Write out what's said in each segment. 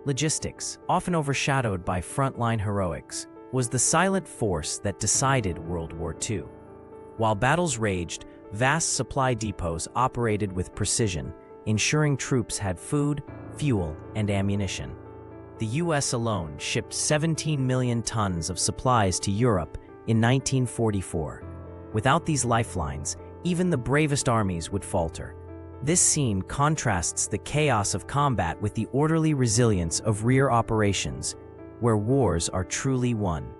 Logistics, often overshadowed by frontline heroics, was the silent force that decided World War II. While battles raged, vast supply depots operated with precision, ensuring troops had food, fuel, and ammunition. The US alone shipped 17 million tons of supplies to Europe in 1944. Without these lifelines, even the bravest armies would falter. This scene contrasts the chaos of combat with the orderly resilience of rear operations, where wars are truly won.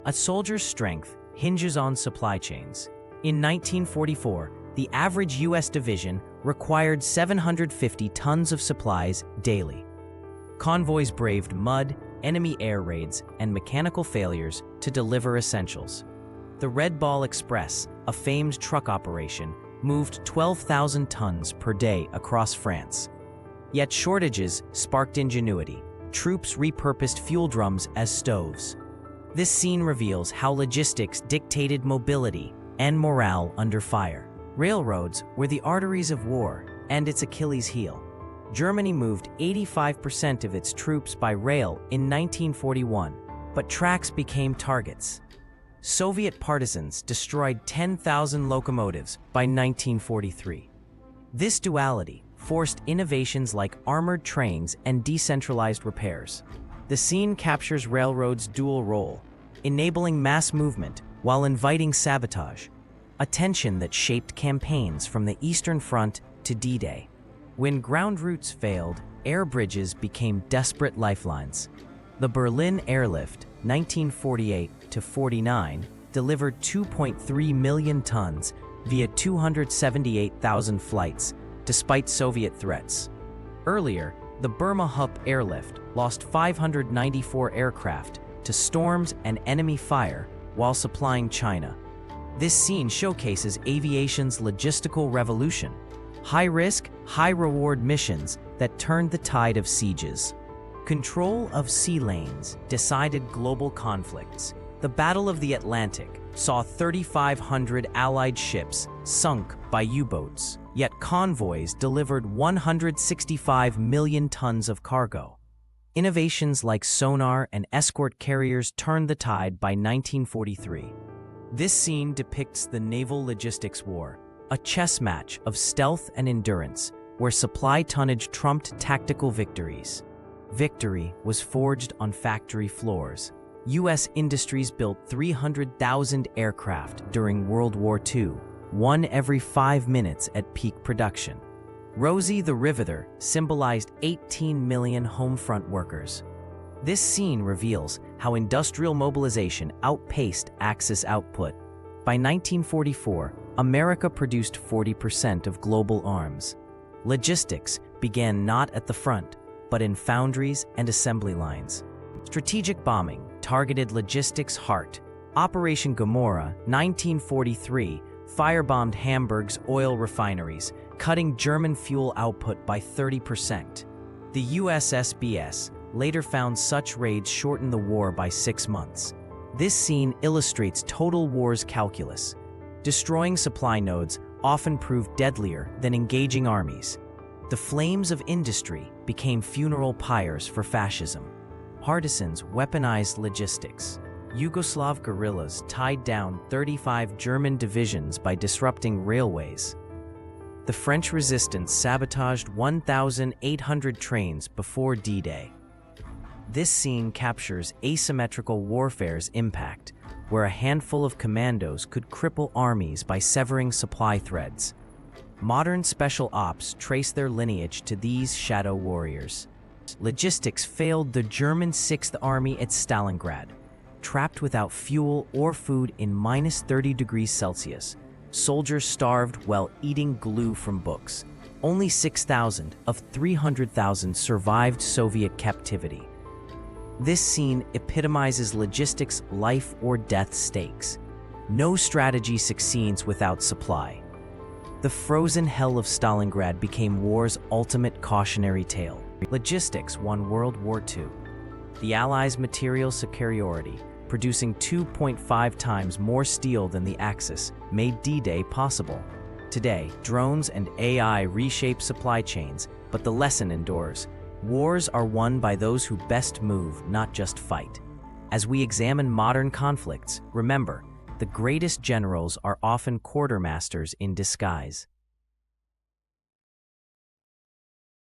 A soldier's strength hinges on supply chains. In 1944, the average US division required 750 tons of supplies daily. Convoys braved mud, enemy air raids, and mechanical failures to deliver essentials. The Red Ball Express, a famed truck operation, moved 12,000 tons per day across France. Yet shortages sparked ingenuity. Troops repurposed fuel drums as stoves. This scene reveals how logistics dictated mobility and morale under fire. Railroads were the arteries of war and its Achilles heel. Germany moved 85% of its troops by rail in 1941, but tracks became targets. Soviet partisans destroyed 10,000 locomotives by 1943. This duality forced innovations like armored trains and decentralized repairs. The scene captures railroads' dual role, enabling mass movement while inviting sabotage, a tension that shaped campaigns from the Eastern Front to D-Day. When ground routes failed, air bridges became desperate lifelines. The Berlin Airlift, 1948-49, delivered 2.3 million tons via 278,000 flights, despite Soviet threats. Earlier, the Burma Hup Airlift lost 594 aircraft to storms and enemy fire while supplying China. This scene showcases aviation's logistical revolution, high-risk, high-reward missions that turned the tide of sieges. Control of sea lanes decided global conflicts. The Battle of the Atlantic saw 3,500 Allied ships sunk by U-boats, yet convoys delivered 165 million tons of cargo. Innovations like sonar and escort carriers turned the tide by 1943. This scene depicts the naval logistics war, a chess match of stealth and endurance, where supply tonnage trumped tactical victories. Victory was forged on factory floors. U.S. industries built 300,000 aircraft during World War II, one every 5 minutes at peak production. Rosie the Riveter symbolized 18 million homefront workers. This scene reveals how industrial mobilization outpaced Axis output. By 1944, America produced 40% of global arms. Logistics began not at the front, but in foundries and assembly lines. Strategic bombing targeted logistics' heart. Operation Gomorrah, 1943, firebombed Hamburg's oil refineries, cutting German fuel output by 30%. The USSBS later found such raids shortened the war by 6 months. This scene illustrates total war's calculus. Destroying supply nodes often proved deadlier than engaging armies. The flames of industry became funeral pyres for fascism. Partisans weaponized logistics. Yugoslav guerrillas tied down 35 German divisions by disrupting railways. The French resistance sabotaged 1,800 trains before D-Day. This scene captures asymmetrical warfare's impact, where a handful of commandos could cripple armies by severing supply threads. Modern special ops trace their lineage to these shadow warriors. Logistics failed the German 6th Army at Stalingrad. Trapped without fuel or food in minus 30 degrees Celsius, soldiers starved while eating glue from books. Only 6,000 of 300,000 survived Soviet captivity. This scene epitomizes logistics' life or death stakes. No strategy succeeds without supply. The frozen hell of Stalingrad became war's ultimate cautionary tale. Logistics won World War II. The Allies' material superiority, producing 2.5 times more steel than the Axis, made D-Day possible. Today, drones and AI reshape supply chains, but the lesson endures. Wars are won by those who best move, not just fight. As we examine modern conflicts, remember, the greatest generals are often quartermasters in disguise.